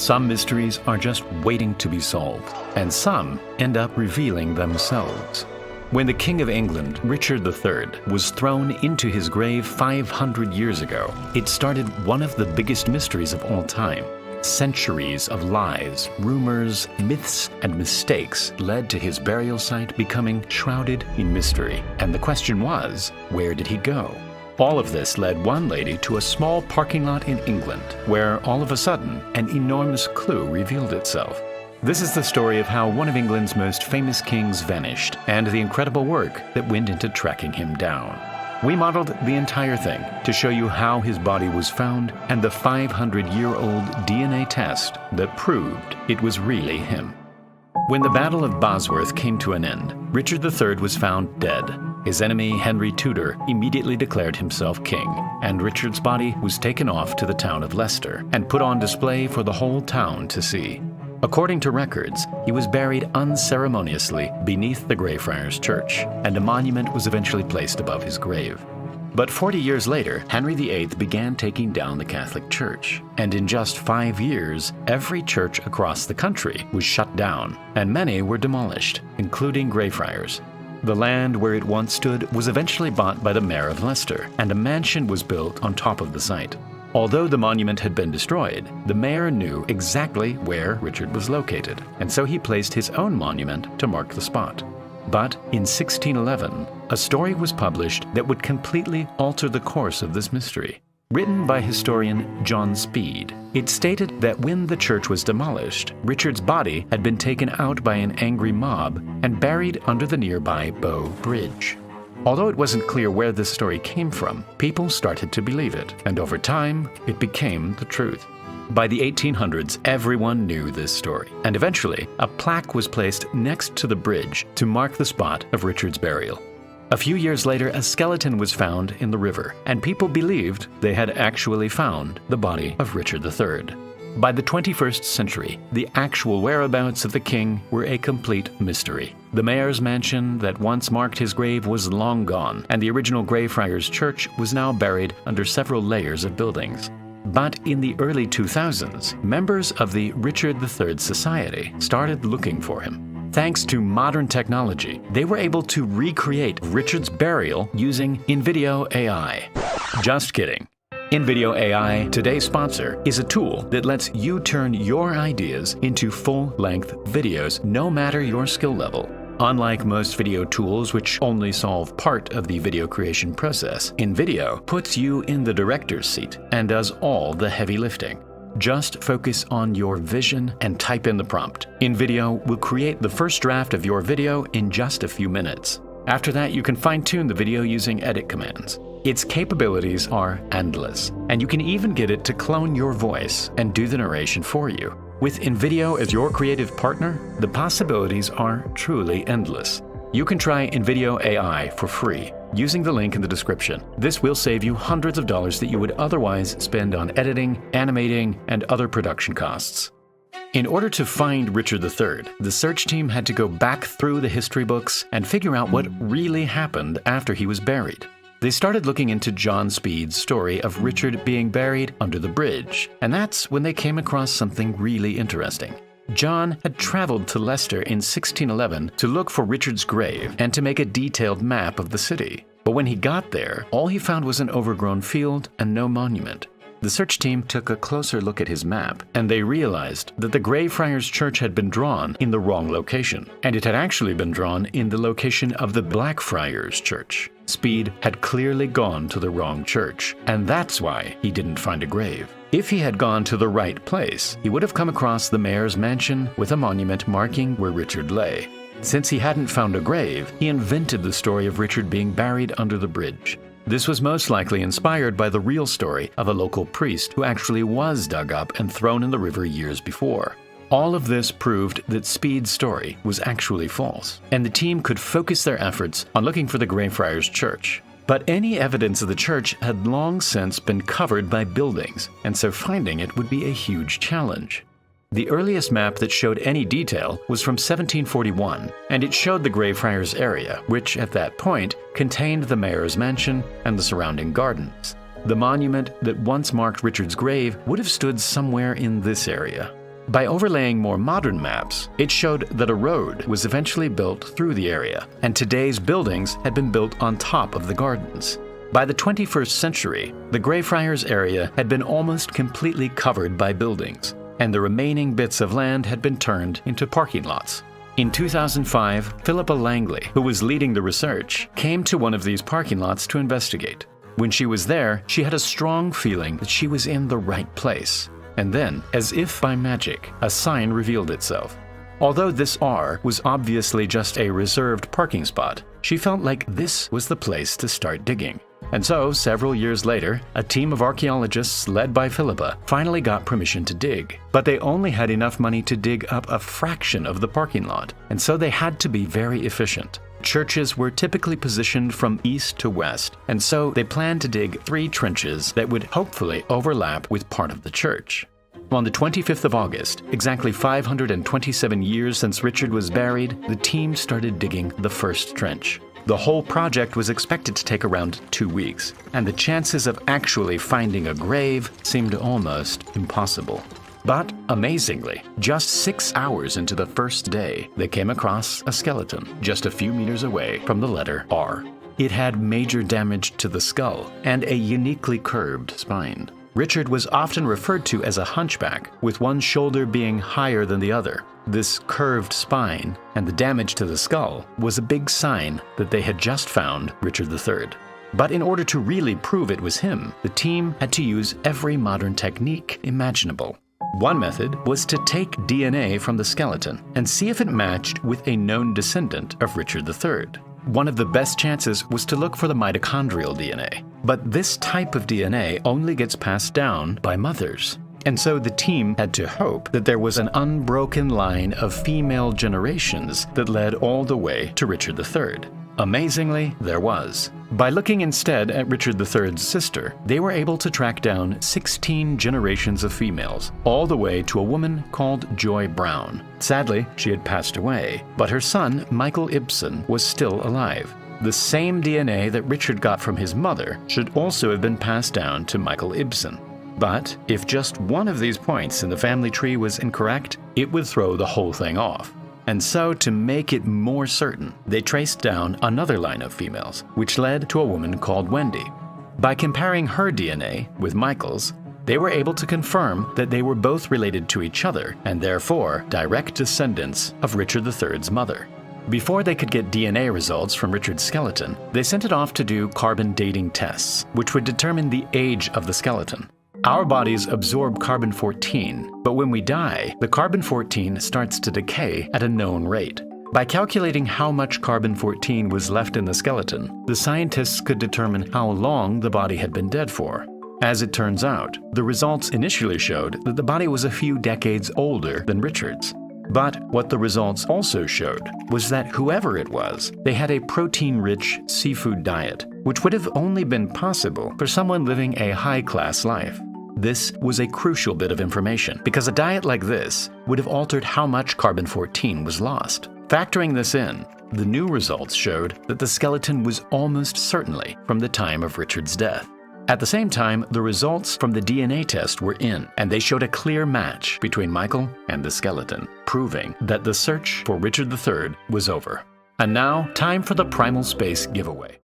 Some mysteries are just waiting to be solved, and some end up revealing themselves. When the King of England, Richard III, was thrown into his grave 500 years ago, it started one of the biggest mysteries of all time. Centuries of lies, rumors, myths, and mistakes led to his burial site becoming shrouded in mystery. And the question was, where did he go? All of this led one lady to a small parking lot in England, where all of a sudden, an enormous clue revealed itself. This is the story of how one of England's most famous kings vanished, and the incredible work that went into tracking him down. We modeled the entire thing to show you how his body was found and the 500-year-old DNA test that proved it was really him. When the Battle of Bosworth came to an end, Richard III was found dead. His enemy, Henry Tudor, immediately declared himself king, and Richard's body was taken off to the town of Leicester and put on display for the whole town to see. According to records, he was buried unceremoniously beneath the Greyfriars Church, and a monument was eventually placed above his grave. But 40 years later, Henry VIII began taking down the Catholic Church, and in just 5 years, every church across the country was shut down, and many were demolished, including Greyfriars. The land where it once stood was eventually bought by the mayor of Leicester, and a mansion was built on top of the site. Although the monument had been destroyed, the mayor knew exactly where Richard was located, and so he placed his own monument to mark the spot. But in 1611, a story was published that would completely alter the course of this mystery. Written by historian John Speed, it stated that when the church was demolished, Richard's body had been taken out by an angry mob and buried under the nearby Bow Bridge. Although it wasn't clear where this story came from, people started to believe it, and over time, it became the truth. By the 1800s, everyone knew this story, and eventually, a plaque was placed next to the bridge to mark the spot of Richard's burial. A few years later, a skeleton was found in the river, and people believed they had actually found the body of Richard III. By the 21st century, the actual whereabouts of the king were a complete mystery. The mayor's mansion that once marked his grave was long gone, and the original Greyfriars Church was now buried under several layers of buildings. But in the early 2000s, members of the Richard III Society started looking for him. Thanks to modern technology, they were able to recreate Richard's burial using in-video AI. Just kidding. In-video AI, today's sponsor, is a tool that lets you turn your ideas into full-length videos, no matter your skill level. Unlike most video tools which only solve part of the video creation process, InVideo puts you in the director's seat and does all the heavy lifting. Just focus on your vision and type in the prompt. InVideo will create the first draft of your video in just a few minutes. After that, you can fine-tune the video using edit commands. Its capabilities are endless, and you can even get it to clone your voice and do the narration for you. With InVideo as your creative partner, the possibilities are truly endless. You can try InVideo AI for free using the link in the description. This will save you hundreds of dollars that you would otherwise spend on editing, animating, and other production costs. In order to find Richard III, the search team had to go back through the history books and figure out what really happened after he was buried. They started looking into John Speed's story of Richard being buried under the bridge, and that's when they came across something really interesting. John had traveled to Leicester in 1611 to look for Richard's grave and to make a detailed map of the city. But when he got there, all he found was an overgrown field and no monument. The search team took a closer look at his map, and they realized that the Greyfriars Church had been drawn in the wrong location, and it had actually been drawn in the location of the Blackfriars Church. Speed had clearly gone to the wrong church, and that's why he didn't find a grave. If he had gone to the right place, he would have come across the mayor's mansion with a monument marking where Richard lay. Since he hadn't found a grave, he invented the story of Richard being buried under the bridge. This was most likely inspired by the real story of a local priest who actually was dug up and thrown in the river years before. All of this proved that Speed's story was actually false, and the team could focus their efforts on looking for the Greyfriars Church. But any evidence of the church had long since been covered by buildings, and so finding it would be a huge challenge. The earliest map that showed any detail was from 1741, and it showed the Greyfriars area, which at that point contained the mayor's mansion and the surrounding gardens. The monument that once marked Richard's grave would have stood somewhere in this area. By overlaying more modern maps, it showed that a road was eventually built through the area, and today's buildings had been built on top of the gardens. By the 21st century, the Greyfriars area had been almost completely covered by buildings, and the remaining bits of land had been turned into parking lots. In 2005, Philippa Langley, who was leading the research, came to one of these parking lots to investigate. When she was there, she had a strong feeling that she was in the right place. And then, as if by magic, a sign revealed itself. Although this R was obviously just a reserved parking spot, she felt like this was the place to start digging. And so, several years later, a team of archaeologists led by Philippa finally got permission to dig. But they only had enough money to dig up a fraction of the parking lot, and so they had to be very efficient. Churches were typically positioned from east to west, and so they planned to dig 3 trenches that would hopefully overlap with part of the church. On the 25th of August, exactly 527 years since Richard was buried, the team started digging the first trench. The whole project was expected to take around 2 weeks, and the chances of actually finding a grave seemed almost impossible. But, amazingly, just 6 hours into the first day, they came across a skeleton just a few meters away from the letter R. It had major damage to the skull and a uniquely curved spine. Richard was often referred to as a hunchback, with one shoulder being higher than the other. This curved spine and the damage to the skull was a big sign that they had just found Richard III. But in order to really prove it was him, the team had to use every modern technique imaginable. One method was to take DNA from the skeleton and see if it matched with a known descendant of Richard III. One of the best chances was to look for the mitochondrial DNA. But this type of DNA only gets passed down by mothers. And so the team had to hope that there was an unbroken line of female generations that led all the way to Richard III. Amazingly, there was. By looking instead at Richard III's sister, they were able to track down 16 generations of females, all the way to a woman called Joy Brown. Sadly, she had passed away, but her son, Michael Ibsen, was still alive. The same DNA that Richard got from his mother should also have been passed down to Michael Ibsen. But if just one of these points in the family tree was incorrect, it would throw the whole thing off. And so, to make it more certain, they traced down another line of females, which led to a woman called Wendy. By comparing her DNA with Michael's, they were able to confirm that they were both related to each other and therefore direct descendants of Richard III's mother. Before they could get DNA results from Richard's skeleton, they sent it off to do carbon dating tests, which would determine the age of the skeleton. Our bodies absorb carbon-14, but when we die, the carbon-14 starts to decay at a known rate. By calculating how much carbon-14 was left in the skeleton, the scientists could determine how long the body had been dead for. As it turns out, the results initially showed that the body was a few decades older than Richard's. But what the results also showed was that whoever it was, they had a protein-rich seafood diet, which would have only been possible for someone living a high-class life. This was a crucial bit of information because a diet like this would have altered how much carbon-14 was lost. Factoring this in, the new results showed that the skeleton was almost certainly from the time of Richard's death. At the same time, the results from the DNA test were in, and they showed a clear match between Michael and the skeleton, proving that the search for Richard III was over. And now, time for the Primal Space giveaway.